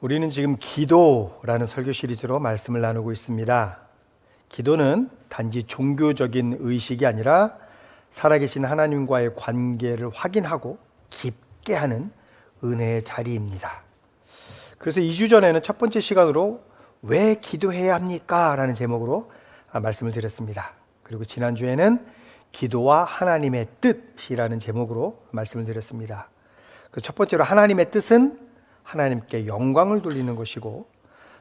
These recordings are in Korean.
우리는 지금 기도라는 설교 시리즈로 말씀을 나누고 있습니다. 기도는 단지 종교적인 의식이 아니라 살아계신 하나님과의 관계를 확인하고 깊게 하는 은혜의 자리입니다. 그래서 2주 전에는 첫 번째 시간으로 왜 기도해야 합니까? 라는 제목으로 말씀을 드렸습니다. 그리고 지난주에는 기도와 하나님의 뜻이라는 제목으로 말씀을 드렸습니다. 첫 번째로 하나님의 뜻은 하나님께 영광을 돌리는 것이고,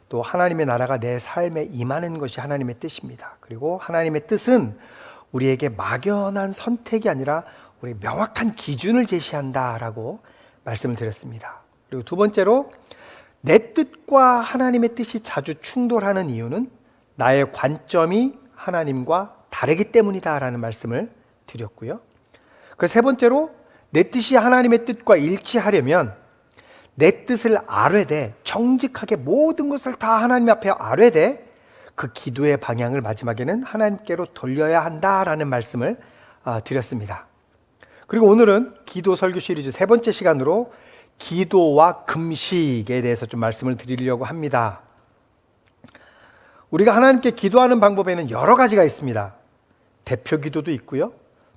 또 하나님의 나라가 내 삶에 임하는 것이 하나님의 뜻입니다. 그리고 하나님의 뜻은 우리에게 막연한 선택이 아니라 우리 명확한 기준을 제시한다라고 말씀을 드렸습니다. 그리고 두 번째로 내 뜻과 하나님의 뜻이 자주 충돌하는 이유는 나의 관점이 하나님과 다르기 때문이다라는 말씀을 드렸고요. 그리고 세 번째로 내 뜻이 하나님의 뜻과 일치하려면 내 뜻을 아뢰되 정직하게 모든 것을 다 하나님 앞에 아뢰되 그 기도의 방향을 마지막에는 하나님께로 돌려야 한다라는 말씀을 드렸습니다. 그리고 오늘은 기도 설교 시리즈 세 번째 시간으로 기도와 금식에 대해서 좀 말씀을 드리려고 합니다. 우리가 하나님께 기도하는 방법에는 여러 가지가 있습니다. 대표 기도도 있고요,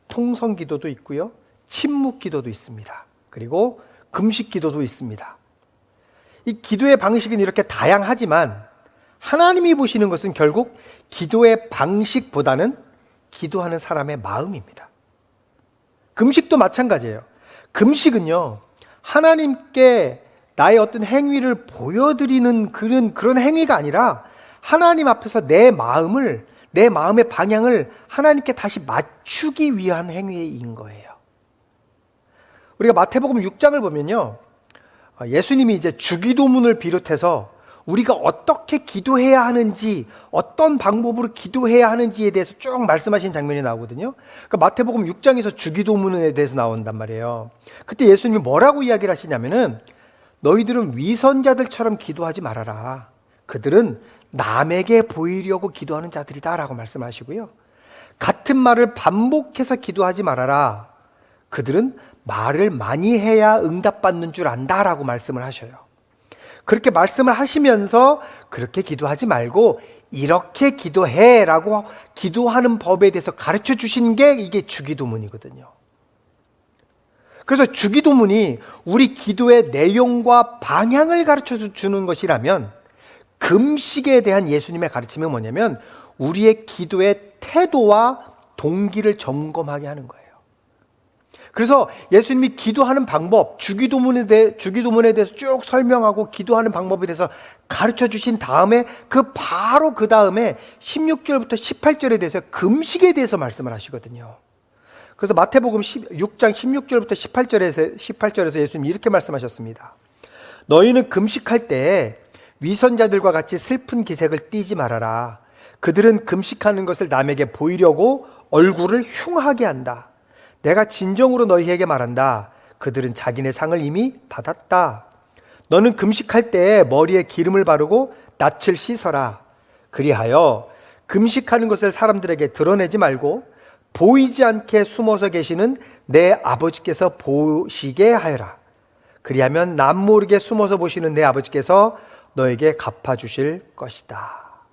통성 기도도 있고요, 침묵 기도도 있습니다. 그리고 금식 기도도 있습니다. 이 기도의 방식은 이렇게 다양하지만 하나님이 보시는 것은 결국 기도의 방식보다는 기도하는 사람의 마음입니다. 금식도 마찬가지예요. 금식은요, 하나님께 나의 어떤 행위를 보여드리는 그런 행위가 아니라 하나님 앞에서 내 마음의 방향을 하나님께 다시 맞추기 위한 행위인 거예요. 우리가 마태복음 6장을 보면요, 예수님이 이제 주기도문을 비롯해서 우리가 어떻게 기도해야 하는지, 어떤 방법으로 기도해야 하는지에 대해서 쭉 말씀하신 장면이 나오거든요. 그러니까 마태복음 6장에서 주기도문에 대해서 나온단 말이에요. 그때 예수님이 뭐라고 이야기를 하시냐면은 너희들은 위선자들처럼 기도하지 말아라. 그들은 남에게 보이려고 기도하는 자들이다 라고 말씀하시고요. 같은 말을 반복해서 기도하지 말아라. 그들은 말을 많이 해야 응답받는 줄 안다라고 말씀을 하셔요. 그렇게 말씀을 하시면서 그렇게 기도하지 말고 이렇게 기도해라고 기도하는 법에 대해서 가르쳐 주신 게 이게 주기도문이거든요. 그래서 주기도문이 우리 기도의 내용과 방향을 가르쳐 주는 것이라면, 금식에 대한 예수님의 가르침은 뭐냐면 우리의 기도의 태도와 동기를 점검하게 하는 거예요. 그래서 예수님이 기도하는 방법, 주기도문에 대해서 쭉 설명하고 기도하는 방법에 대해서 가르쳐 주신 다음에 바로 그 다음에 16절부터 18절에 대해서 금식에 대해서 말씀을 하시거든요. 그래서 마태복음 6장 16절부터 18절에서 예수님이 이렇게 말씀하셨습니다. 너희는 금식할 때 위선자들과 같이 슬픈 기색을 띠지 말아라. 그들은 금식하는 것을 남에게 보이려고 얼굴을 흉하게 한다. 내가 진정으로 너희에게 말한다. 그들은 자기네 상을 이미 받았다. 너는 금식할 때 머리에 기름을 바르고 낯을 씻어라. 그리하여 금식하는 것을 사람들에게 드러내지 말고 보이지 않게 숨어서 계시는 내 아버지께서 보시게 하여라. 그리하면 남 모르게 숨어서 보시는 내 아버지께서 너에게 갚아주실 것이다.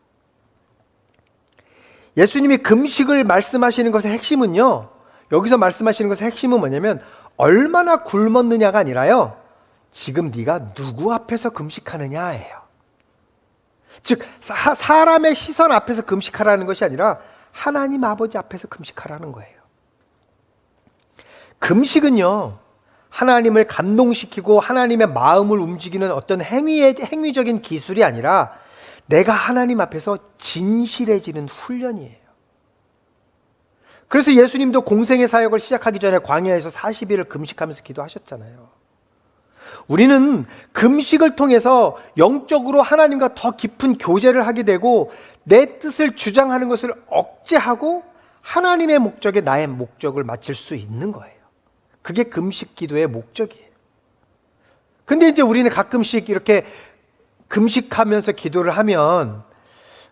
예수님이 금식을 말씀하시는 것의 핵심은요, 여기서 말씀하시는 것의 핵심은 뭐냐면 얼마나 굶었느냐가 아니라요, 지금 네가 누구 앞에서 금식하느냐예요. 즉 사람의 시선 앞에서 금식하라는 것이 아니라 하나님 아버지 앞에서 금식하라는 거예요. 금식은요, 하나님을 감동시키고 하나님의 마음을 움직이는 어떤 행위적인 기술이 아니라 내가 하나님 앞에서 진실해지는 훈련이에요. 그래서 예수님도 공생의 사역을 시작하기 전에 광야에서 40일을 금식하면서 기도하셨잖아요. 우리는 금식을 통해서 영적으로 하나님과 더 깊은 교제를 하게 되고 내 뜻을 주장하는 것을 억제하고 하나님의 목적에 나의 목적을 맞출 수 있는 거예요. 그게 금식 기도의 목적이에요. 근데 이제 우리는 가끔씩 이렇게 금식하면서 기도를 하면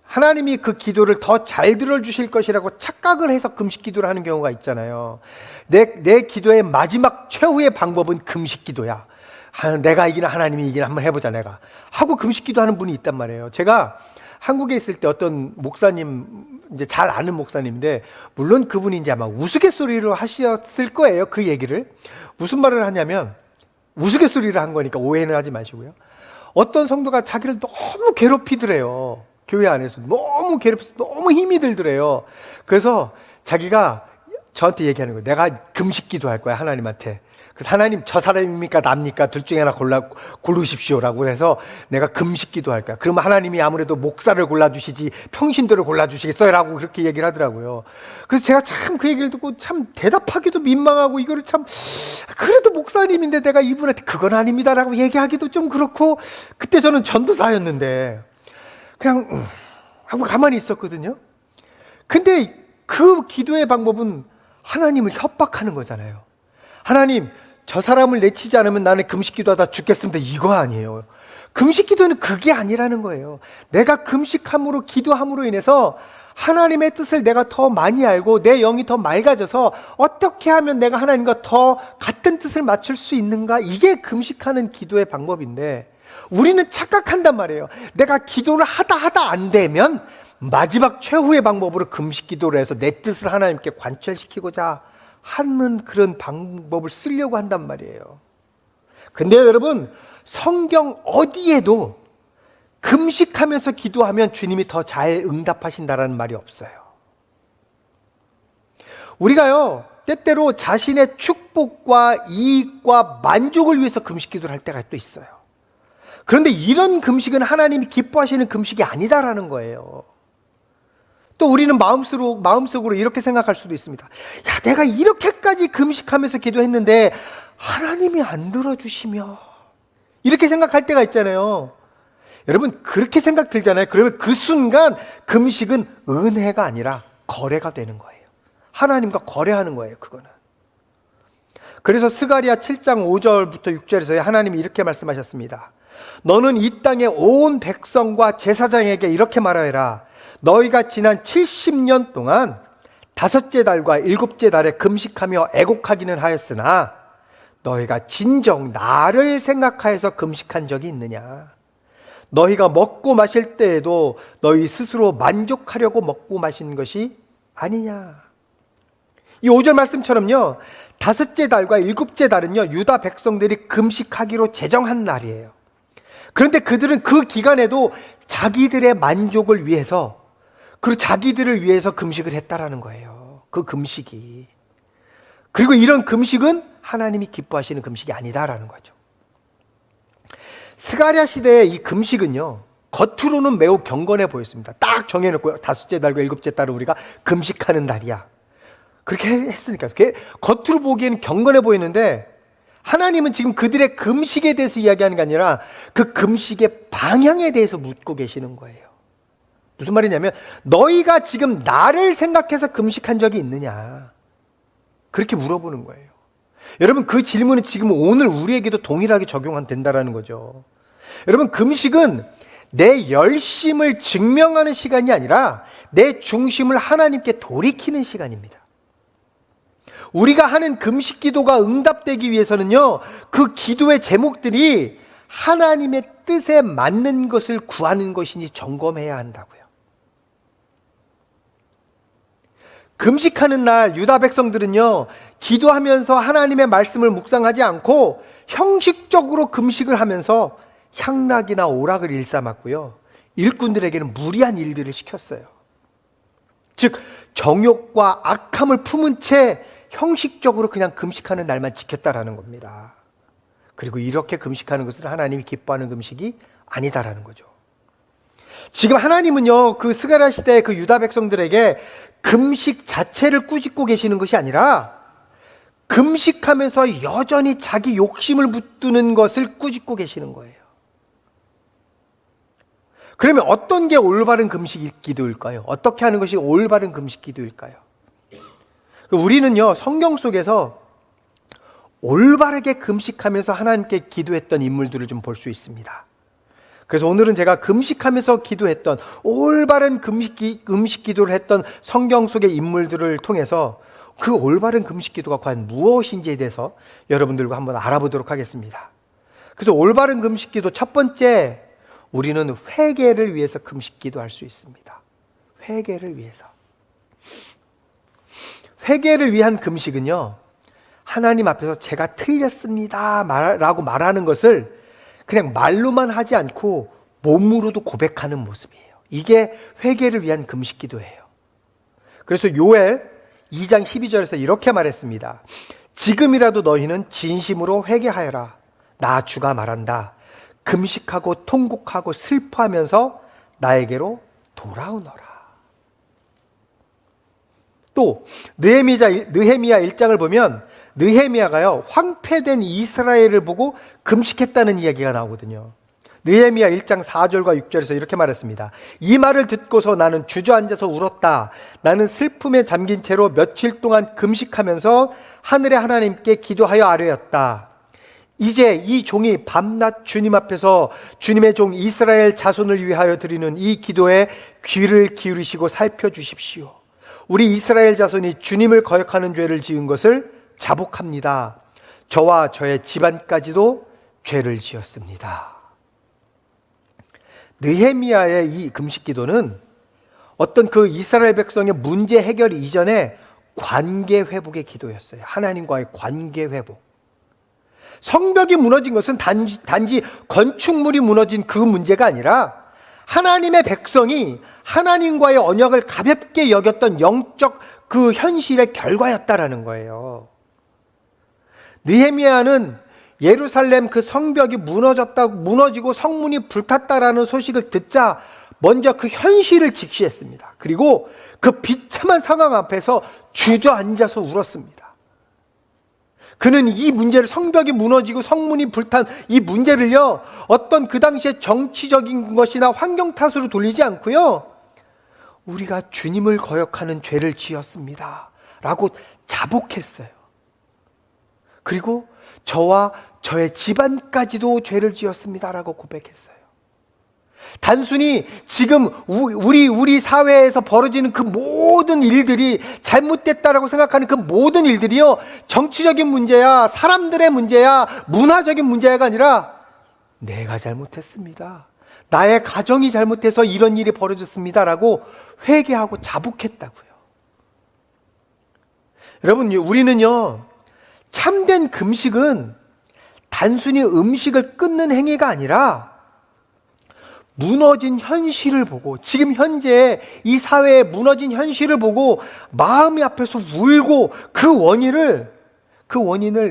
하나님이 그 기도를 더 잘 들어주실 것이라고 착각을 해서 금식 기도를 하는 경우가 있잖아요. 내 기도의 마지막 최후의 방법은 금식 기도야. 내가 이기나 하나님이 이기나 한번 해보자 내가 하고 금식기도 하는 분이 있단 말이에요. 제가 한국에 있을 때 어떤 목사님, 이제 잘 아는 목사님인데, 물론 그분이 이제 아마 우스갯소리로 하셨을 거예요. 그 얘기를. 무슨 말을 하냐면, 우스갯소리를 한 거니까 오해는 하지 마시고요. 어떤 성도가 자기를 너무 괴롭히더래요. 교회 안에서 너무 괴롭혀서 너무 힘이 들더래요. 그래서 자기가 저한테 얘기하는 거예요. 내가 금식기도 할 거야, 하나님한테. 그래서 하나님, 저 사람입니까 납니까 둘 중에 하나 고르십시오라고 해서 내가 금식기도 할 거야. 그러면 하나님이 아무래도 목사를 골라주시지 평신도를 골라주시겠어요? 라고 그렇게 얘기를 하더라고요. 그래서 제가 참 그 얘기를 듣고 참 대답하기도 민망하고, 이거를 참 그래도 목사님인데 내가 이분한테 그건 아닙니다라고 얘기하기도 좀 그렇고, 그때 저는 전도사였는데 그냥 하고 가만히 있었거든요. 근데 그 기도의 방법은 하나님을 협박하는 거잖아요. 하나님, 저 사람을 내치지 않으면 나는 금식기도 하다 죽겠습니다. 이거 아니에요. 금식기도는 그게 아니라는 거예요. 내가 금식함으로, 기도함으로 인해서 하나님의 뜻을 내가 더 많이 알고 내 영이 더 맑아져서 어떻게 하면 내가 하나님과 더 같은 뜻을 맞출 수 있는가? 이게 금식하는 기도의 방법인데, 우리는 착각한단 말이에요. 내가 기도를 하다 안 되면 마지막 최후의 방법으로 금식기도를 해서 내 뜻을 하나님께 관철시키고자 하는 그런 방법을 쓰려고 한단 말이에요. 근데 여러분, 성경 어디에도 금식하면서 기도하면 주님이 더 잘 응답하신다라는 말이 없어요. 우리가요, 때때로 자신의 축복과 이익과 만족을 위해서 금식기도를 할 때가 또 있어요. 그런데 이런 금식은 하나님이 기뻐하시는 금식이 아니다라는 거예요. 또 우리는 마음속으로 이렇게 생각할 수도 있습니다. 야, 내가 이렇게까지 금식하면서 기도했는데 하나님이 안 들어주시며, 이렇게 생각할 때가 있잖아요. 여러분, 그렇게 생각 들잖아요. 그러면 그 순간 금식은 은혜가 아니라 거래가 되는 거예요. 하나님과 거래하는 거예요, 그거는. 그래서 스가랴 7장 5절부터 6절에서 하나님이 이렇게 말씀하셨습니다. 너는 이 땅의 온 백성과 제사장에게 이렇게 말하여라. 너희가 지난 70년 동안 5째 달과 7째 달에 금식하며 애곡하기는 하였으나 너희가 진정 나를 생각하여서 금식한 적이 있느냐? 너희가 먹고 마실 때에도 너희 스스로 만족하려고 먹고 마신 것이 아니냐? 이 5절 말씀처럼요, 5째 달과 7째 달은요, 유다 백성들이 금식하기로 제정한 날이에요. 그런데 그들은 그 기간에도 자기들의 만족을 위해서, 그리고 자기들을 위해서 금식을 했다라는 거예요. 그 금식이. 그리고 이런 금식은 하나님이 기뻐하시는 금식이 아니다라는 거죠. 스가랴 시대의 이 금식은요, 겉으로는 매우 경건해 보였습니다. 딱 정해놓고 5째 달과 7째 달은 우리가 금식하는 날이야. 그렇게 했으니까. 그게 겉으로 보기에는 경건해 보이는데, 하나님은 지금 그들의 금식에 대해서 이야기하는 게 아니라 그 금식의 방향에 대해서 묻고 계시는 거예요. 무슨 말이냐면, 너희가 지금 나를 생각해서 금식한 적이 있느냐? 그렇게 물어보는 거예요. 여러분, 그 질문은 지금 오늘 우리에게도 동일하게 적용된다는 거죠. 여러분, 금식은 내 열심을 증명하는 시간이 아니라 내 중심을 하나님께 돌이키는 시간입니다. 우리가 하는 금식 기도가 응답되기 위해서는요, 그 기도의 제목들이 하나님의 뜻에 맞는 것을 구하는 것인지 점검해야 한다고요. 금식하는 날 유다 백성들은요, 기도하면서 하나님의 말씀을 묵상하지 않고 형식적으로 금식을 하면서 향락이나 오락을 일삼았고요, 일꾼들에게는 무리한 일들을 시켰어요. 즉, 정욕과 악함을 품은 채 형식적으로 그냥 금식하는 날만 지켰다라는 겁니다. 그리고 이렇게 금식하는 것은 하나님이 기뻐하는 금식이 아니다라는 거죠. 지금 하나님은요, 그 스가랴 시대의 그 유다 백성들에게 금식 자체를 꾸짖고 계시는 것이 아니라 금식하면서 여전히 자기 욕심을 붙드는 것을 꾸짖고 계시는 거예요. 그러면 어떤 게 올바른 금식 기도일까요? 어떻게 하는 것이 올바른 금식 기도일까요? 우리는요, 성경 속에서 올바르게 금식하면서 하나님께 기도했던 인물들을 좀 볼 수 있습니다. 그래서 오늘은 제가 금식하면서 기도했던 올바른 금식 기도를 했던 성경 속의 인물들을 통해서 그 올바른 금식 기도가 과연 무엇인지에 대해서 여러분들과 한번 알아보도록 하겠습니다. 그래서 올바른 금식기도 첫 번째, 우리는 회개를 위해서 금식기도 할 수 있습니다. 회개를 위해서. 회개를 위한 금식은요, 하나님 앞에서 제가 틀렸습니다 라고 말하는 것을 그냥 말로만 하지 않고 몸으로도 고백하는 모습이에요. 이게 회개를 위한 금식기도예요. 그래서 요엘 2장 12절에서 이렇게 말했습니다. 지금이라도 너희는 진심으로 회개하여라. 나 주가 말한다. 금식하고 통곡하고 슬퍼하면서 나에게로 돌아오너라. 또 느헤미야 1장을 보면 느헤미야가요, 황폐된 이스라엘을 보고 금식했다는 이야기가 나오거든요. 느헤미야 1장 4절과 6절에서 이렇게 말했습니다. 이 말을 듣고서 나는 주저앉아서 울었다. 나는 슬픔에 잠긴 채로 며칠 동안 금식하면서 하늘의 하나님께 기도하여 아뢰었다. 이제 이 종이 밤낮 주님 앞에서 주님의 종 이스라엘 자손을 위하여 드리는 이 기도에 귀를 기울이시고 살펴주십시오. 우리 이스라엘 자손이 주님을 거역하는 죄를 지은 것을 자복합니다. 저와 저의 집안까지도 죄를 지었습니다. 느헤미야의 이 금식기도는 어떤 그 이스라엘 백성의 문제 해결 이전에 관계 회복의 기도였어요. 하나님과의 관계 회복. 성벽이 무너진 것은 단지 건축물이 무너진 그 문제가 아니라 하나님의 백성이 하나님과의 언약을 가볍게 여겼던 영적 그 현실의 결과였다라는 거예요. 느헤미야는 예루살렘 그 성벽이 무너지고 성문이 불탔다라는 소식을 듣자 먼저 그 현실을 직시했습니다. 그리고 그 비참한 상황 앞에서 주저앉아서 울었습니다. 그는 이 문제를, 성벽이 무너지고 성문이 불탄 이 문제를요, 어떤 그 당시에 정치적인 것이나 환경 탓으로 돌리지 않고요, 우리가 주님을 거역하는 죄를 지었습니다 라고 자복했어요. 그리고 저와 저의 집안까지도 죄를 지었습니다 라고 고백했어요. 단순히 지금 우리 사회에서 벌어지는 그 모든 일들이 잘못됐다라고 생각하는 그 모든 일들이요, 정치적인 문제야, 사람들의 문제야, 문화적인 문제가 아니라 내가 잘못했습니다, 나의 가정이 잘못해서 이런 일이 벌어졌습니다 라고 회개하고 자복했다고요. 여러분, 우리는요, 참된 금식은 단순히 음식을 끊는 행위가 아니라 무너진 현실을 보고, 지금 현재 이 사회에 무너진 현실을 보고 마음이 앞에서 울고 그 원인을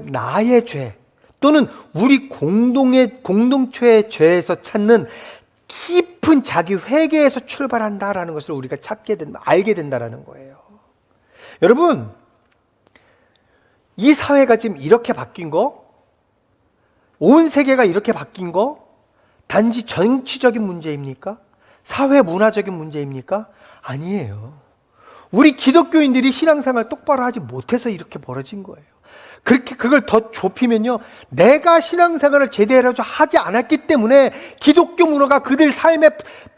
나의 죄 또는 우리 공동체의 죄에서 찾는 깊은 자기 회개에서 출발한다라는 것을 우리가 알게 된다라는 거예요. 여러분, 이 사회가 지금 이렇게 바뀐 거, 온 세계가 이렇게 바뀐 거 단지 정치적인 문제입니까? 사회 문화적인 문제입니까? 아니에요. 우리 기독교인들이 신앙생활 똑바로 하지 못해서 이렇게 벌어진 거예요. 그걸 더 좁히면요, 내가 신앙생활을 제대로 하지 않았기 때문에, 기독교 문화가 그들 삶에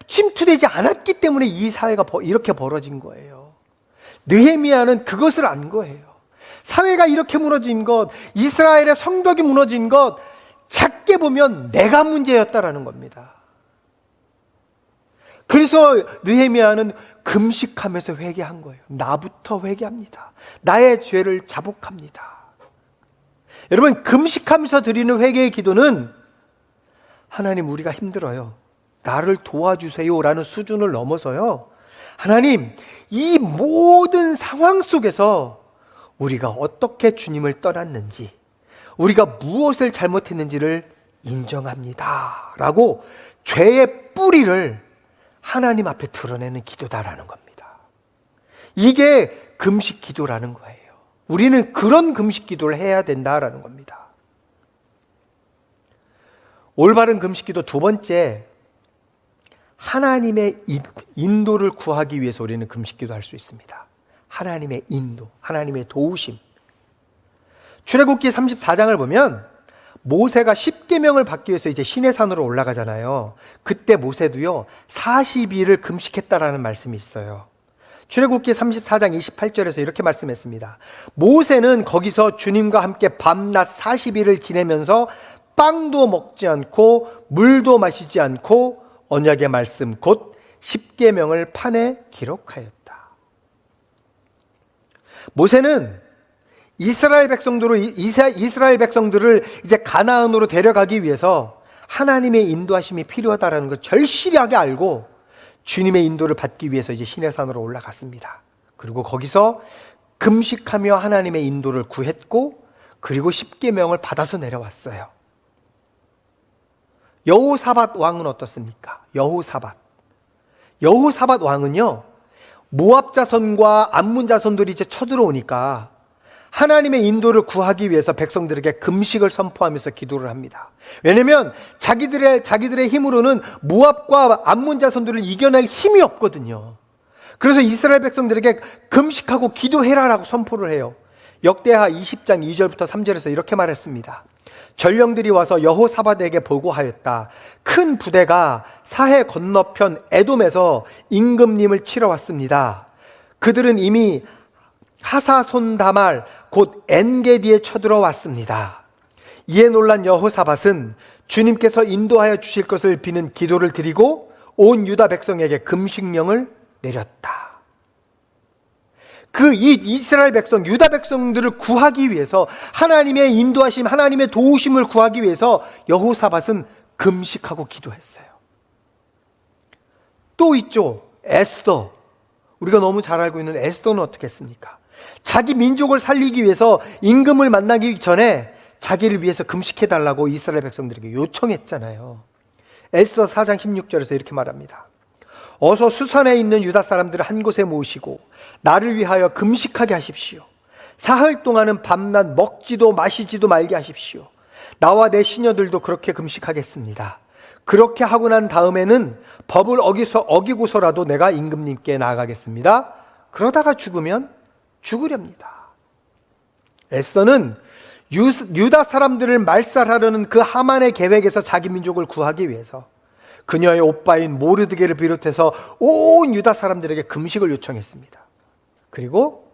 침투되지 않았기 때문에 이 사회가 이렇게 벌어진 거예요. 느헤미야는 그것을 안 거예요. 사회가 이렇게 무너진 것, 이스라엘의 성벽이 무너진 것, 작게 보면 내가 문제였다라는 겁니다. 그래서 느헤미야는 금식하면서 회개한 거예요. 나부터 회개합니다. 나의 죄를 자복합니다. 여러분, 금식하면서 드리는 회개의 기도는 하나님, 우리가 힘들어요, 나를 도와주세요라는 수준을 넘어서요, 하나님, 이 모든 상황 속에서 우리가 어떻게 주님을 떠났는지, 우리가 무엇을 잘못했는지를 인정합니다 라고 죄의 뿌리를 하나님 앞에 드러내는 기도다라는 겁니다. 이게 금식 기도라는 거예요. 우리는 그런 금식 기도를 해야 된다라는 겁니다. 올바른 금식 기도 두 번째, 하나님의 인도를 구하기 위해서 우리는 금식 기도할 수 있습니다. 하나님의 인도, 하나님의 도우심. 출애굽기 34장을 보면 모세가 10계명을 받기 위해서 이제 시내산으로 올라가잖아요. 그때 모세도요 40일을 금식했다라는 말씀이 있어요. 출애굽기 34장 28절에서 이렇게 말씀했습니다. 모세는 거기서 주님과 함께 밤낮 40일을 지내면서 빵도 먹지 않고 물도 마시지 않고 언약의 말씀 곧 십계명을 판에 기록하였다. 모세는 이스라엘 백성들을 이제 가나안으로 데려가기 위해서 하나님의 인도하심이 필요하다라는 걸 절실하게 알고 주님의 인도를 받기 위해서 이제 시내산으로 올라갔습니다. 그리고 거기서 금식하며 하나님의 인도를 구했고 그리고 십계명을 받아서 내려왔어요. 여호사밧 왕은 어떻습니까? 여호사밧 왕은요, 모압 자손과 암몬 자손들이 이제 쳐들어오니까 하나님의 인도를 구하기 위해서 백성들에게 금식을 선포하면서 기도를 합니다. 왜냐하면 자기들의 힘으로는 모압과 암몬 자손들을 이겨낼 힘이 없거든요. 그래서 이스라엘 백성들에게 금식하고 기도해라라고 선포를 해요. 역대하 20장 2절부터 3절에서 이렇게 말했습니다. 전령들이 와서 여호사밧에게 보고하였다. 큰 부대가 사해 건너편 에돔에서 임금님을 치러 왔습니다. 그들은 이미 하사손다말 곧 엔게디에 쳐들어왔습니다. 이에 놀란 여호사밧은 주님께서 인도하여 주실 것을 비는 기도를 드리고 온 유다 백성에게 금식령을 내렸다. 이 이스라엘 백성, 유다 백성들을 구하기 위해서 하나님의 인도하심, 하나님의 도우심을 구하기 위해서 여호사밧은 금식하고 기도했어요. 또 있죠, 에스더. 우리가 너무 잘 알고 있는 에스더는 어떻게 했습니까? 자기 민족을 살리기 위해서 임금을 만나기 전에 자기를 위해서 금식해달라고 이스라엘 백성들에게 요청했잖아요. 에스더 4장 16절에서 이렇게 말합니다. 어서 수산에 있는 유다 사람들을 한 곳에 모으시고 나를 위하여 금식하게 하십시오. 사흘 동안은 밤낮 먹지도 마시지도 말게 하십시오. 나와 내 시녀들도 그렇게 금식하겠습니다. 그렇게 하고 난 다음에는 법을 어기고서라도 내가 임금님께 나아가겠습니다. 그러다가 죽으면 죽으렵니다. 에스더는 유다 사람들을 말살하려는 그 하만의 계획에서 자기 민족을 구하기 위해서 그녀의 오빠인 모르드게를 비롯해서 온 유다 사람들에게 금식을 요청했습니다. 그리고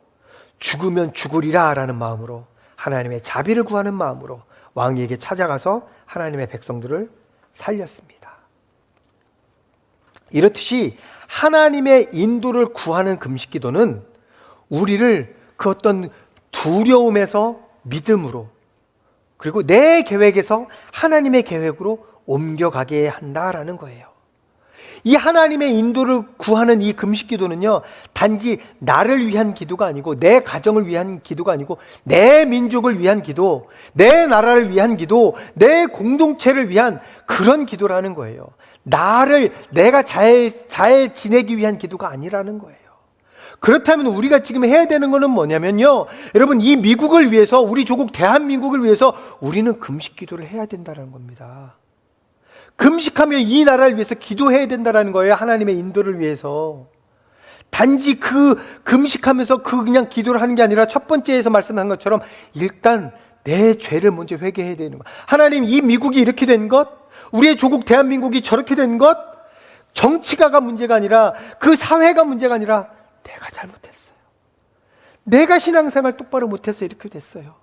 죽으면 죽으리라 라는 마음으로, 하나님의 자비를 구하는 마음으로 왕에게 찾아가서 하나님의 백성들을 살렸습니다. 이렇듯이 하나님의 인도를 구하는 금식 기도는 우리를 그 어떤 두려움에서 믿음으로, 그리고 내 계획에서 하나님의 계획으로 옮겨가게 한다라는 거예요. 이 하나님의 인도를 구하는 이 금식 기도는요, 단지 나를 위한 기도가 아니고, 내 가정을 위한 기도가 아니고, 내 민족을 위한 기도, 내 나라를 위한 기도, 내 공동체를 위한 그런 기도라는 거예요. 내가 잘 지내기 위한 기도가 아니라는 거예요. 그렇다면 우리가 지금 해야 되는 것은 뭐냐면요, 여러분, 이 미국을 위해서, 우리 조국 대한민국을 위해서 우리는 금식 기도를 해야 된다는 겁니다. 금식하며 이 나라를 위해서 기도해야 된다는 거예요. 하나님의 인도를 위해서. 단지 금식하면서 그냥 기도를 하는 게 아니라 첫 번째에서 말씀한 것처럼 일단 내 죄를 먼저 회개해야 되는 거. 하나님, 이 미국이 이렇게 된 것, 우리의 조국 대한민국이 저렇게 된 것, 정치가가 문제가 아니라, 그 사회가 문제가 아니라 내가 잘못했어요. 내가 신앙생활 똑바로 못해서 이렇게 됐어요.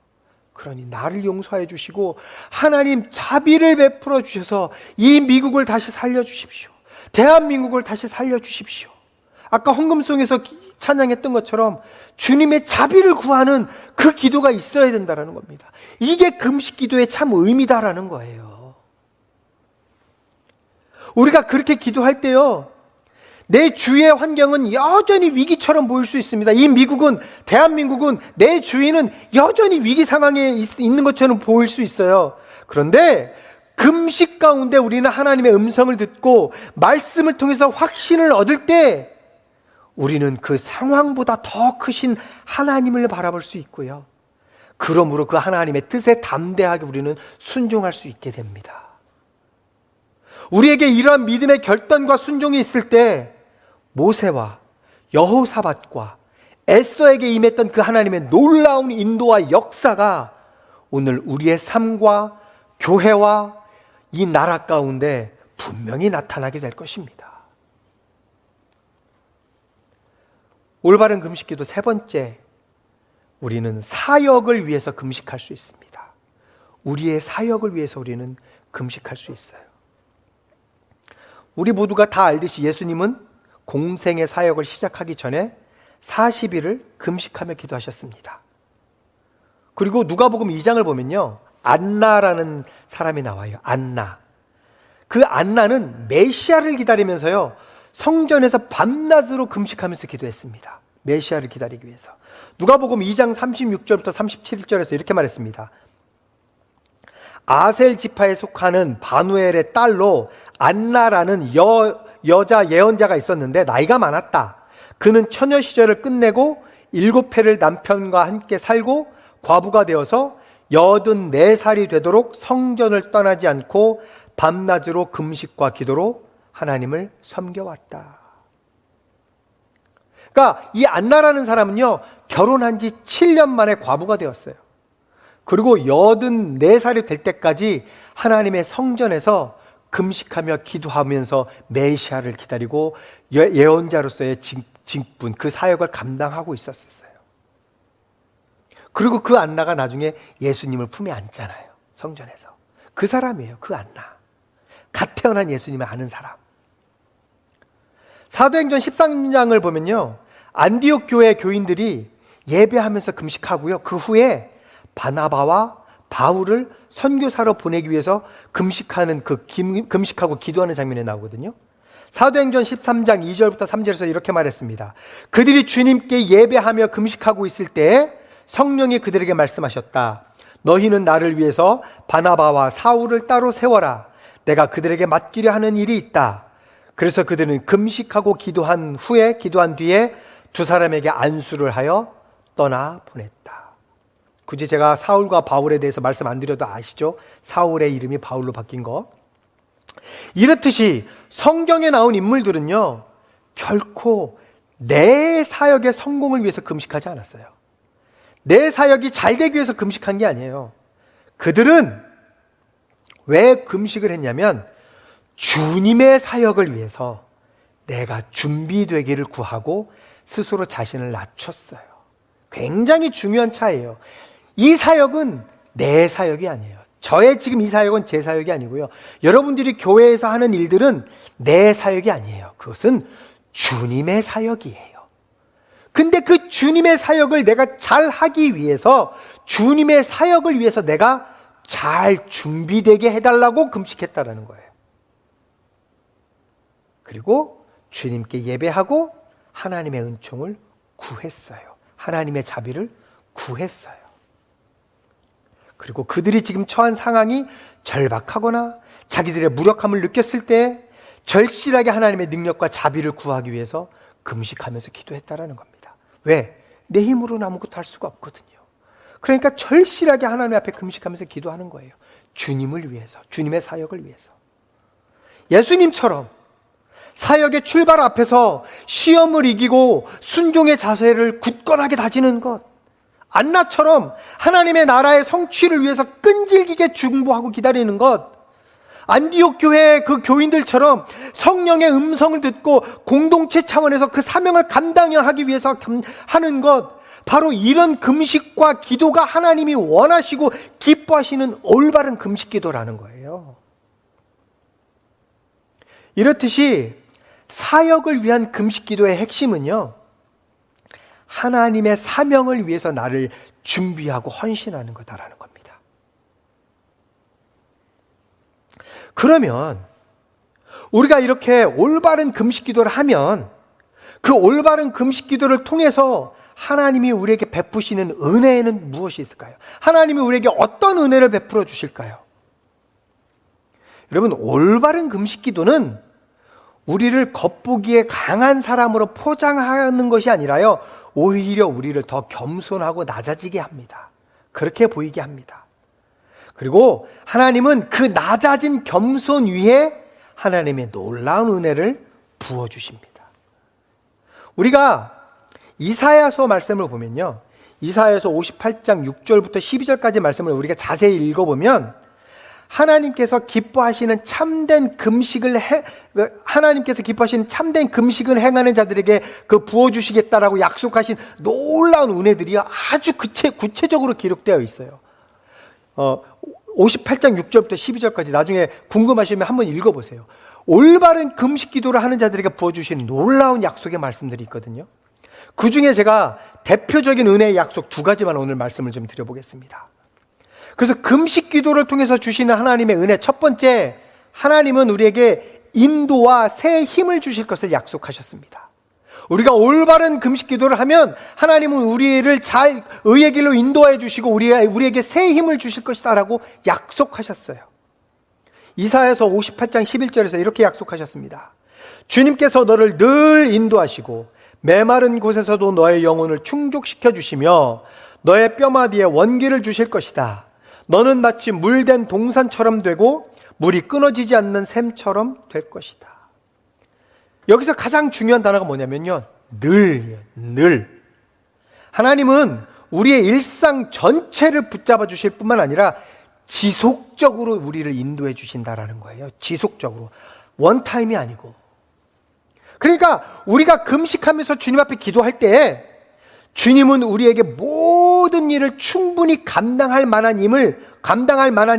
그러니 나를 용서해 주시고 하나님 자비를 베풀어 주셔서 이 미국을 다시 살려주십시오. 대한민국을 다시 살려주십시오. 아까 헌금송에서 찬양했던 것처럼 주님의 자비를 구하는 그 기도가 있어야 된다는 겁니다. 이게 금식 기도의 참 의미다라는 거예요. 우리가 그렇게 기도할 때요, 내 주위의 환경은 여전히 위기처럼 보일 수 있습니다. 이 미국은, 대한민국은, 내 주위는 여전히 위기 상황에 있는 것처럼 보일 수 있어요. 그런데 금식 가운데 우리는 하나님의 음성을 듣고 말씀을 통해서 확신을 얻을 때 우리는 그 상황보다 더 크신 하나님을 바라볼 수 있고요, 그러므로 그 하나님의 뜻에 담대하게 우리는 순종할 수 있게 됩니다. 우리에게 이러한 믿음의 결단과 순종이 있을 때 모세와 여호사밧과 에스더에게 임했던 그 하나님의 놀라운 인도와 역사가 오늘 우리의 삶과 교회와 이 나라 가운데 분명히 나타나게 될 것입니다. 올바른 금식기도 세 번째, 우리는 사역을 위해서 금식할 수 있습니다. 우리의 사역을 위해서 우리는 금식할 수 있어요. 우리 모두가 다 알듯이 예수님은 공생의 사역을 시작하기 전에 40일을 금식하며 기도하셨습니다. 그리고 누가복음 2장을 보면요, 안나라는 사람이 나와요. 안나. 그 안나는 메시아를 기다리면서요, 성전에서 밤낮으로 금식하면서 기도했습니다. 메시아를 기다리기 위해서. 누가복음 2장 36절부터 37절에서 이렇게 말했습니다. 아셀 지파에 속하는 바누엘의 딸로 안나라는 여자 예언자가 있었는데 나이가 많았다. 그는 처녀 시절을 끝내고 7해를 남편과 함께 살고 과부가 되어서 84살이 되도록 성전을 떠나지 않고 밤낮으로 금식과 기도로 하나님을 섬겨왔다. 그러니까 이 안나라는 사람은요, 결혼한 지 7년 만에 과부가 되었어요. 그리고 84살이 될 때까지 하나님의 성전에서 금식하며 기도하면서 메시아를 기다리고 예언자로서의 직분, 그 사역을 감당하고 있었어요. 그리고 그 안나가 나중에 예수님을 품에 안잖아요. 성전에서. 그 사람이에요. 그 안나. 갓 태어난 예수님을 아는 사람. 사도행전 13장을 보면요, 안디옥 교회 교인들이 예배하면서 금식하고요, 그 후에 바나바와 바울을 선교사로 보내기 위해서 금식하는 금식하고 기도하는 장면이 나오거든요. 사도행전 13장 2절부터 3절에서 이렇게 말했습니다. 그들이 주님께 예배하며 금식하고 있을 때에 성령이 그들에게 말씀하셨다. 너희는 나를 위해서 바나바와 사울을 따로 세워라. 내가 그들에게 맡기려 하는 일이 있다. 그래서 그들은 금식하고 기도한 뒤에 두 사람에게 안수를 하여 떠나 보냈다. 굳이 제가 사울과 바울에 대해서 말씀 안 드려도 아시죠? 사울의 이름이 바울로 바뀐 거. 이렇듯이 성경에 나온 인물들은요, 결코 내 사역의 성공을 위해서 금식하지 않았어요. 내 사역이 잘 되기 위해서 금식한 게 아니에요. 그들은 왜 금식을 했냐면 주님의 사역을 위해서 내가 준비되기를 구하고 스스로 자신을 낮췄어요. 굉장히 중요한 차이예요. 이 사역은 내 사역이 아니에요. 저의 지금 이 사역은 제 사역이 아니고요. 여러분들이 교회에서 하는 일들은 내 사역이 아니에요. 그것은 주님의 사역이에요. 근데 그 주님의 사역을 내가 잘 하기 위해서, 주님의 사역을 위해서 내가 잘 준비되게 해달라고 금식했다라는 거예요. 그리고 주님께 예배하고 하나님의 은총을 구했어요. 하나님의 자비를 구했어요. 그리고 그들이 지금 처한 상황이 절박하거나 자기들의 무력함을 느꼈을 때 절실하게 하나님의 능력과 자비를 구하기 위해서 금식하면서 기도했다라는 겁니다. 왜? 내 힘으로는 아무것도 할 수가 없거든요. 그러니까 절실하게 하나님 앞에 금식하면서 기도하는 거예요. 주님을 위해서, 주님의 사역을 위해서. 예수님처럼 사역의 출발 앞에서 시험을 이기고 순종의 자세를 굳건하게 다지는 것, 안나처럼 하나님의 나라의 성취를 위해서 끈질기게 중보하고 기다리는 것, 안디옥 교회 그 교인들처럼 성령의 음성을 듣고 공동체 차원에서 그 사명을 감당하기 위해서 하는 것, 바로 이런 금식과 기도가 하나님이 원하시고 기뻐하시는 올바른 금식 기도라는 거예요. 이렇듯이 사역을 위한 금식 기도의 핵심은요, 하나님의 사명을 위해서 나를 준비하고 헌신하는 거다라는 겁니다. 그러면 우리가 이렇게 올바른 금식 기도를 하면 그 올바른 금식 기도를 통해서 하나님이 우리에게 베푸시는 은혜는 무엇이 있을까요? 하나님이 우리에게 어떤 은혜를 베풀어 주실까요? 여러분, 올바른 금식 기도는 우리를 겉보기에 강한 사람으로 포장하는 것이 아니라요, 오히려 우리를 더 겸손하고 낮아지게 합니다. 그렇게 보이게 합니다. 그리고 하나님은 그 낮아진 겸손 위에 하나님의 놀라운 은혜를 부어주십니다. 우리가 이사야서 말씀을 보면요, 이사야서 58장 6절부터 12절까지 말씀을 우리가 자세히 읽어보면 하나님께서 기뻐하시는 참된 금식을 행하는 자들에게 그 부어주시겠다라고 약속하신 놀라운 은혜들이 아주 구체적으로 기록되어 있어요. 58장 6절부터 12절까지 나중에 궁금하시면 한번 읽어보세요. 올바른 금식 기도를 하는 자들에게 부어주신 놀라운 약속의 말씀들이 있거든요. 그 중에 제가 대표적인 은혜의 약속 2가지만 오늘 말씀을 좀 드려보겠습니다. 그래서 금식 기도를 통해서 주시는 하나님의 은혜, 첫 번째, 하나님은 우리에게 인도와 새 힘을 주실 것을 약속하셨습니다. 우리가 올바른 금식 기도를 하면 하나님은 우리를 잘 의의 길로 인도해 주시고 우리에게 새 힘을 주실 것이다 라고 약속하셨어요. 이사야서 58장 11절에서 이렇게 약속하셨습니다. 주님께서 너를 늘 인도하시고 메마른 곳에서도 너의 영혼을 충족시켜 주시며 너의 뼈마디에 원기를 주실 것이다. 너는 마치 물된 동산처럼 되고 물이 끊어지지 않는 샘처럼 될 것이다. 여기서 가장 중요한 단어가 뭐냐면요, 늘. 하나님은 우리의 일상 전체를 붙잡아 주실 뿐만 아니라 지속적으로 우리를 인도해 주신다라는 거예요. 지속적으로. 원타임이 아니고. 그러니까 우리가 금식하면서 주님 앞에 기도할 때 주님은 우리에게 모든 일을 충분히 감당할 만한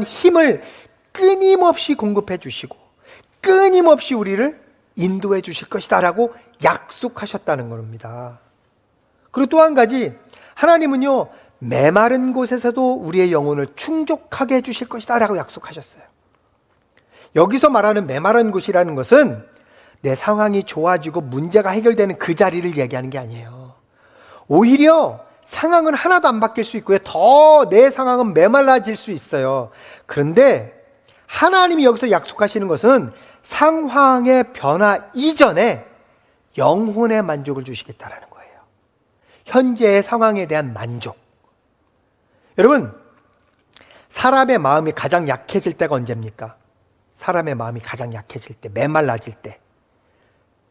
힘을 끊임없이 공급해 주시고 끊임없이 우리를 인도해 주실 것이다 라고 약속하셨다는 겁니다. 그리고 또 한 가지, 하나님은요 메마른 곳에서도 우리의 영혼을 충족하게 해 주실 것이다 라고 약속하셨어요. 여기서 말하는 메마른 곳이라는 것은 내 상황이 좋아지고 문제가 해결되는 그 자리를 얘기하는 게 아니에요. 오히려 상황은 하나도 안 바뀔 수 있고요, 더 내 상황은 메말라질 수 있어요. 그런데 하나님이 여기서 약속하시는 것은 상황의 변화 이전에 영혼의 만족을 주시겠다라는 거예요. 현재의 상황에 대한 만족. 여러분, 사람의 마음이 가장 약해질 때가 언제입니까? 사람의 마음이 가장 약해질 때, 메말라질 때.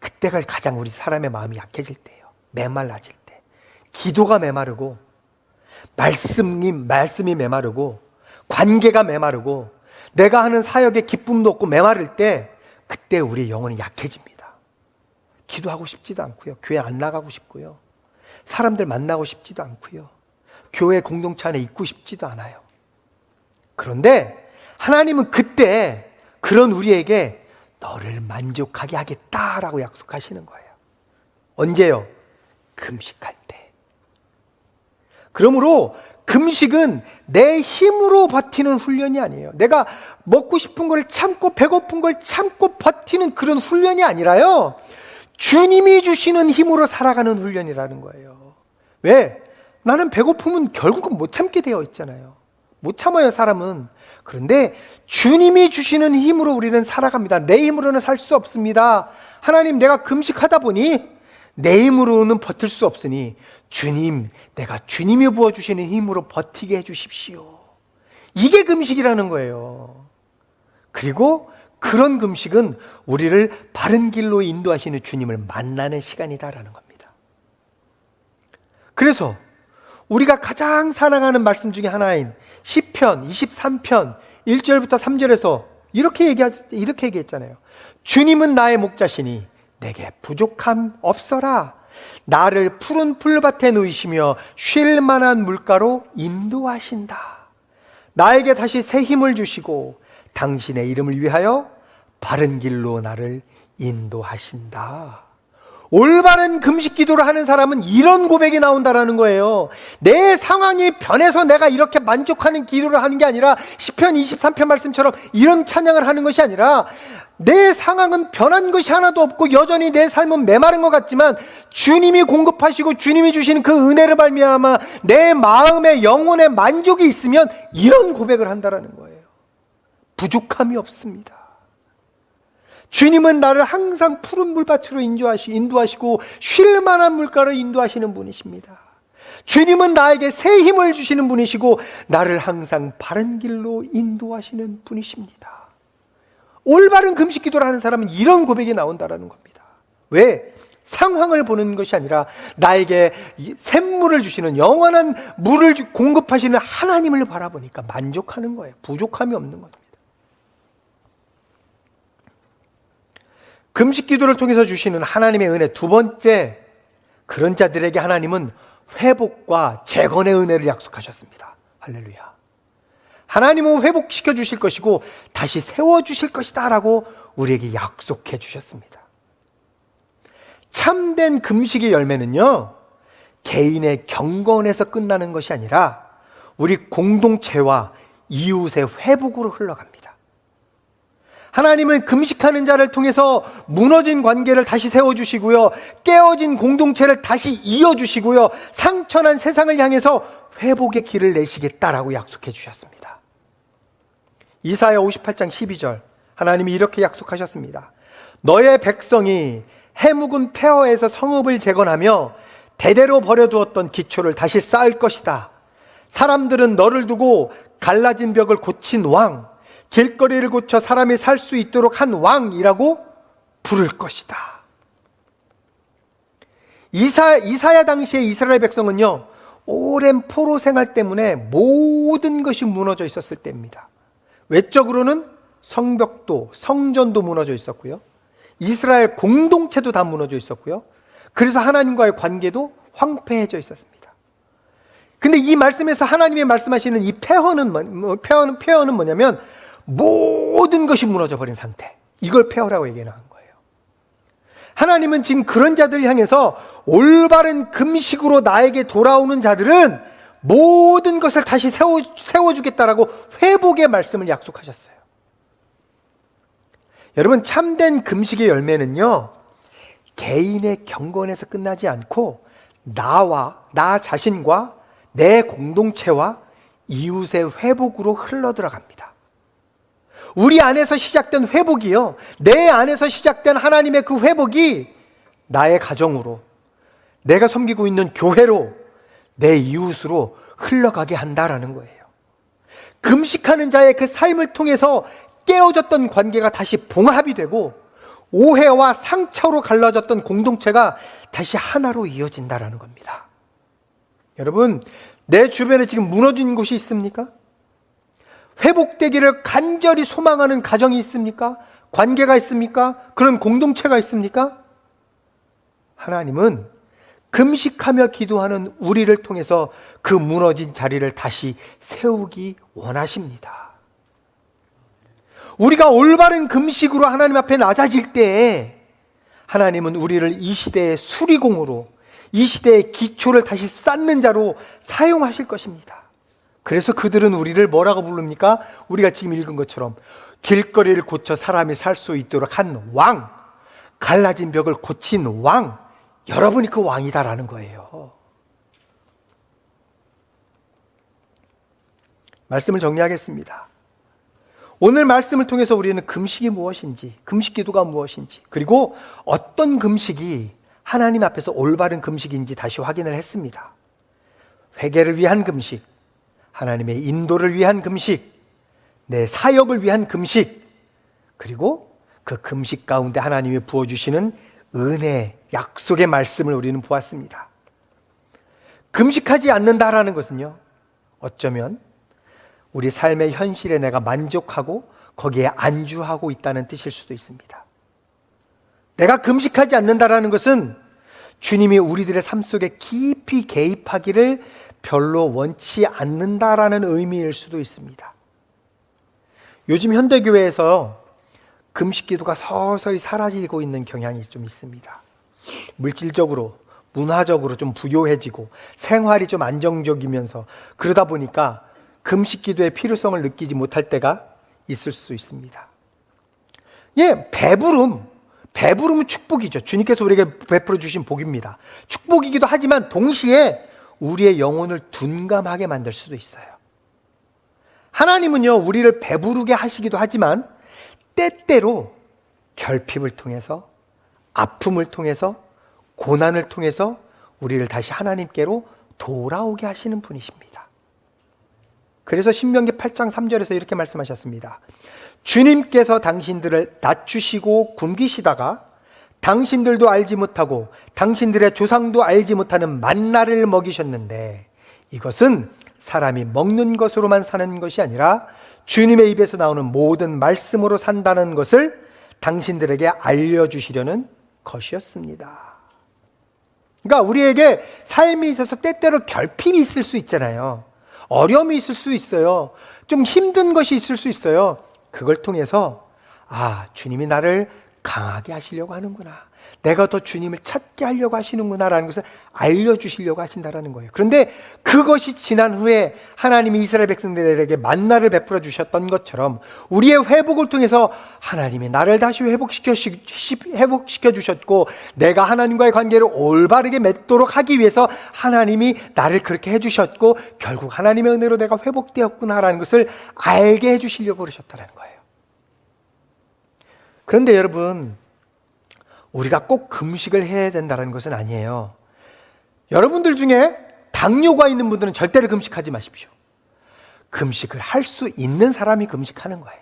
그때가 가장 우리 사람의 마음이 약해질 때예요. 메말라질 때. 기도가 메마르고 말씀이 메마르고 관계가 메마르고 내가 하는 사역에 기쁨도 없고 메마를 때, 그때 우리의 영혼이 약해집니다. 기도하고 싶지도 않고요, 교회 안 나가고 싶고요, 사람들 만나고 싶지도 않고요, 교회 공동체 안에 있고 싶지도 않아요. 그런데 하나님은 그때 그런 우리에게 너를 만족하게 하겠다라고 약속하시는 거예요. 언제요? 금식할 때. 그러므로 금식은 내 힘으로 버티는 훈련이 아니에요. 내가 먹고 싶은 걸 참고 배고픈 걸 참고 버티는 그런 훈련이 아니라요, 주님이 주시는 힘으로 살아가는 훈련이라는 거예요. 왜? 나는 배고픔은 결국은 못 참게 되어 있잖아요. 못 참아요, 사람은. 그런데 주님이 주시는 힘으로 우리는 살아갑니다. 내 힘으로는 살 수 없습니다. 하나님, 내가 금식하다 보니 내 힘으로는 버틸 수 없으니 주님, 내가 주님이 부어주시는 힘으로 버티게 해주십시오. 이게 금식이라는 거예요. 그리고 그런 금식은 우리를 바른 길로 인도하시는 주님을 만나는 시간이다라는 겁니다. 그래서 우리가 가장 사랑하는 말씀 중에 하나인 시편 23편 1절부터 3절에서 이렇게 얘기했잖아요. 주님은 나의 목자시니 내게 부족함 없어라. 나를 푸른 풀밭에 누이시며 쉴 만한 물가로 인도하신다. 나에게 다시 새 힘을 주시고 당신의 이름을 위하여 바른 길로 나를 인도하신다. 올바른 금식 기도를 하는 사람은 이런 고백이 나온다라는 거예요. 내 상황이 변해서 내가 이렇게 만족하는 기도를 하는 게 아니라 시편 23편 말씀처럼 이런 찬양을 하는 것이 아니라, 내 상황은 변한 것이 하나도 없고 여전히 내 삶은 메마른 것 같지만 주님이 공급하시고 주님이 주시는 그 은혜를 말미암아 내 마음의 영혼의 만족이 있으면 이런 고백을 한다라는 거예요. 부족함이 없습니다. 주님은 나를 항상 푸른 물밭으로 인도하시고 쉴 만한 물가로 인도하시는 분이십니다. 주님은 나에게 새 힘을 주시는 분이시고 나를 항상 바른 길로 인도하시는 분이십니다. 올바른 금식 기도를 하는 사람은 이런 고백이 나온다라는 겁니다. 왜? 상황을 보는 것이 아니라 나에게 샘물을 주시는, 영원한 물을 공급하시는 하나님을 바라보니까 만족하는 거예요. 부족함이 없는 겁니다. 금식 기도를 통해서 주시는 하나님의 은혜, 두 번째, 그런 자들에게 하나님은 회복과 재건의 은혜를 약속하셨습니다. 할렐루야. 하나님은 회복시켜 주실 것이고 다시 세워 주실 것이다 라고 우리에게 약속해 주셨습니다. 참된 금식의 열매는요, 개인의 경건에서 끝나는 것이 아니라 우리 공동체와 이웃의 회복으로 흘러갑니다. 하나님은 금식하는 자를 통해서 무너진 관계를 다시 세워주시고요, 깨어진 공동체를 다시 이어주시고요, 상처난 세상을 향해서 회복의 길을 내시겠다라고 약속해 주셨습니다. 이사야 58장 12절, 하나님이 이렇게 약속하셨습니다. 너의 백성이 해묵은 폐허에서 성읍을 재건하며 대대로 버려두었던 기초를 다시 쌓을 것이다. 사람들은 너를 두고 갈라진 벽을 고친 왕, 길거리를 고쳐 사람이 살 수 있도록 한 왕이라고 부를 것이다. 이사야 당시의 이스라엘 백성은요, 오랜 포로 생활 때문에 모든 것이 무너져 있었을 때입니다. 외적으로는 성벽도 성전도 무너져 있었고요, 이스라엘 공동체도 다 무너져 있었고요, 그래서 하나님과의 관계도 황폐해져 있었습니다. 근데 이 말씀에서 하나님이 말씀하시는 이 폐허는 뭐냐면 모든 것이 무너져 버린 상태, 이걸 폐허라고 얘기하는 거예요. 하나님은 지금 그런 자들 향해서 올바른 금식으로 나에게 돌아오는 자들은 모든 것을 다시 세워주겠다라고 회복의 말씀을 약속하셨어요. 여러분, 참된 금식의 열매는요, 개인의 경건에서 끝나지 않고 나 자신과 내 공동체와 이웃의 회복으로 흘러들어갑니다. 우리 안에서 시작된 회복이요, 내 안에서 시작된 하나님의 그 회복이 나의 가정으로, 내가 섬기고 있는 교회로, 내 이웃으로 흘러가게 한다라는 거예요. 금식하는 자의 그 삶을 통해서 깨어졌던 관계가 다시 봉합이 되고, 오해와 상처로 갈라졌던 공동체가 다시 하나로 이어진다라는 겁니다. 여러분, 내 주변에 지금 무너진 곳이 있습니까? 회복되기를 간절히 소망하는 가정이 있습니까? 관계가 있습니까? 그런 공동체가 있습니까? 하나님은 금식하며 기도하는 우리를 통해서 그 무너진 자리를 다시 세우기 원하십니다. 우리가 올바른 금식으로 하나님 앞에 낮아질 때에 하나님은 우리를 이 시대의 수리공으로, 이 시대의 기초를 다시 쌓는 자로 사용하실 것입니다. 그래서 그들은 우리를 뭐라고 부릅니까? 우리가 지금 읽은 것처럼 길거리를 고쳐 사람이 살 수 있도록 한 왕, 갈라진 벽을 고친 왕, 여러분이 그 왕이다라는 거예요. 말씀을 정리하겠습니다. 오늘 말씀을 통해서 우리는 금식이 무엇인지, 금식 기도가 무엇인지, 그리고 어떤 금식이 하나님 앞에서 올바른 금식인지 다시 확인을 했습니다. 회개를 위한 금식, 하나님의 인도를 위한 금식, 내 사역을 위한 금식, 그리고 그 금식 가운데 하나님이 부어주시는 은혜, 약속의 말씀을 우리는 보았습니다. 금식하지 않는다라는 것은요, 어쩌면 우리 삶의 현실에 내가 만족하고 거기에 안주하고 있다는 뜻일 수도 있습니다. 내가 금식하지 않는다라는 것은 주님이 우리들의 삶 속에 깊이 개입하기를 별로 원치 않는다라는 의미일 수도 있습니다. 요즘 현대교회에서 금식 기도가 서서히 사라지고 있는 경향이 좀 있습니다. 물질적으로, 문화적으로 좀 부요해지고 생활이 좀 안정적이면서 그러다 보니까 금식 기도의 필요성을 느끼지 못할 때가 있을 수 있습니다. 배부름은 축복이죠. 주님께서 우리에게 베풀어 주신 복입니다. 축복이기도 하지만 동시에 우리의 영혼을 둔감하게 만들 수도 있어요. 하나님은요, 우리를 배부르게 하시기도 하지만 때때로 결핍을 통해서, 아픔을 통해서, 고난을 통해서 우리를 다시 하나님께로 돌아오게 하시는 분이십니다. 그래서 신명기 8장 3절에서 이렇게 말씀하셨습니다. 주님께서 당신들을 낮추시고 굶기시다가 당신들도 알지 못하고 당신들의 조상도 알지 못하는 만나를 먹이셨는데 이것은 사람이 먹는 것으로만 사는 것이 아니라 주님의 입에서 나오는 모든 말씀으로 산다는 것을 당신들에게 알려주시려는 것이었습니다. 그러니까 우리에게 삶에 있어서 때때로 결핍이 있을 수 있잖아요. 어려움이 있을 수 있어요. 좀 힘든 것이 있을 수 있어요. 그걸 통해서 주님이 나를 강하게 하시려고 하는구나. 내가 더 주님을 찾게 하려고 하시는구나라는 것을 알려주시려고 하신다라는 거예요. 그런데 그것이 지난 후에 하나님이 이스라엘 백성들에게 만나를 베풀어 주셨던 것처럼 우리의 회복을 통해서 하나님이 나를 다시 회복시켜 주셨고, 내가 하나님과의 관계를 올바르게 맺도록 하기 위해서 하나님이 나를 그렇게 해주셨고, 결국 하나님의 은혜로 내가 회복되었구나라는 것을 알게 해주시려고 그러셨다는 거예요. 그런데 여러분, 우리가 꼭 금식을 해야 된다는 것은 아니에요. 여러분들 중에 당뇨가 있는 분들은 절대로 금식하지 마십시오. 금식을 할 수 있는 사람이 금식하는 거예요.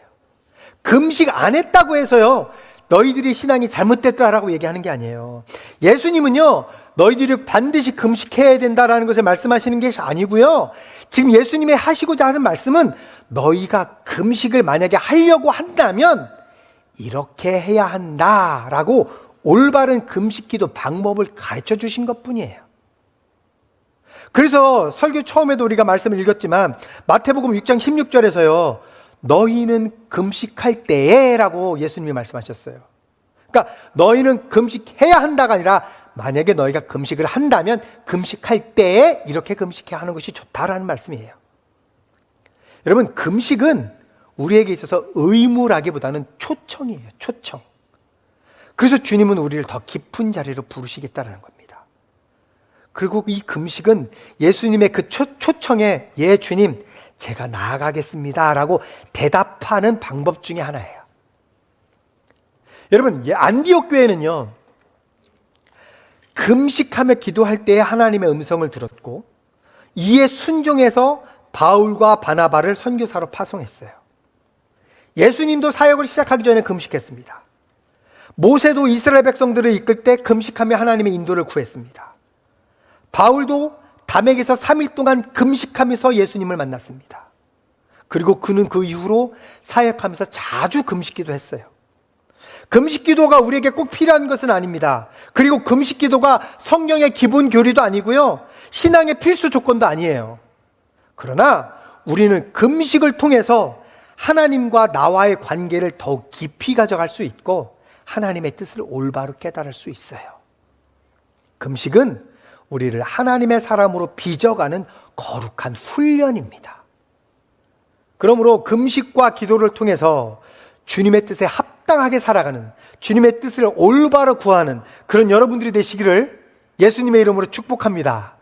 금식 안 했다고 해서요, 너희들이 신앙이 잘못됐다라고 얘기하는 게 아니에요. 예수님은요, 너희들이 반드시 금식해야 된다라는 것을 말씀하시는 게 아니고요. 지금 예수님이 하시고자 하는 말씀은 너희가 금식을 만약에 하려고 한다면 이렇게 해야 한다라고 올바른 금식 기도 방법을 가르쳐 주신 것뿐이에요. 그래서 설교 처음에도 우리가 말씀을 읽었지만 마태복음 6장 16절에서요, 너희는 금식할 때에 라고 예수님이 말씀하셨어요. 그러니까 너희는 금식해야 한다가 아니라 만약에 너희가 금식을 한다면 금식할 때에 이렇게 금식해야 하는 것이 좋다라는 말씀이에요. 여러분, 금식은 우리에게 있어서 의무라기보다는 초청이에요. 초청. 그래서 주님은 우리를 더 깊은 자리로 부르시겠다는 겁니다. 그리고 이 금식은 예수님의 그 초청에 예 주님 제가 나아가겠습니다 라고 대답하는 방법 중에 하나예요. 여러분, 안디옥 교회는요, 금식하며 기도할 때에 하나님의 음성을 들었고 이에 순종해서 바울과 바나바를 선교사로 파송했어요. 예수님도 사역을 시작하기 전에 금식했습니다. 모세도 이스라엘 백성들을 이끌 때 금식하며 하나님의 인도를 구했습니다. 바울도 담에게서 3일 동안 금식하면서 예수님을 만났습니다. 그리고 그는 그 이후로 사역하면서 자주 금식기도 했어요. 금식기도가 우리에게 꼭 필요한 것은 아닙니다. 그리고 금식기도가 성경의 기본 교리도 아니고요, 신앙의 필수 조건도 아니에요. 그러나 우리는 금식을 통해서 하나님과 나와의 관계를 더욱 깊이 가져갈 수 있고 하나님의 뜻을 올바로 깨달을 수 있어요. 금식은 우리를 하나님의 사람으로 빚어가는 거룩한 훈련입니다. 그러므로 금식과 기도를 통해서 주님의 뜻에 합당하게 살아가는, 주님의 뜻을 올바로 구하는 그런 여러분들이 되시기를 예수님의 이름으로 축복합니다.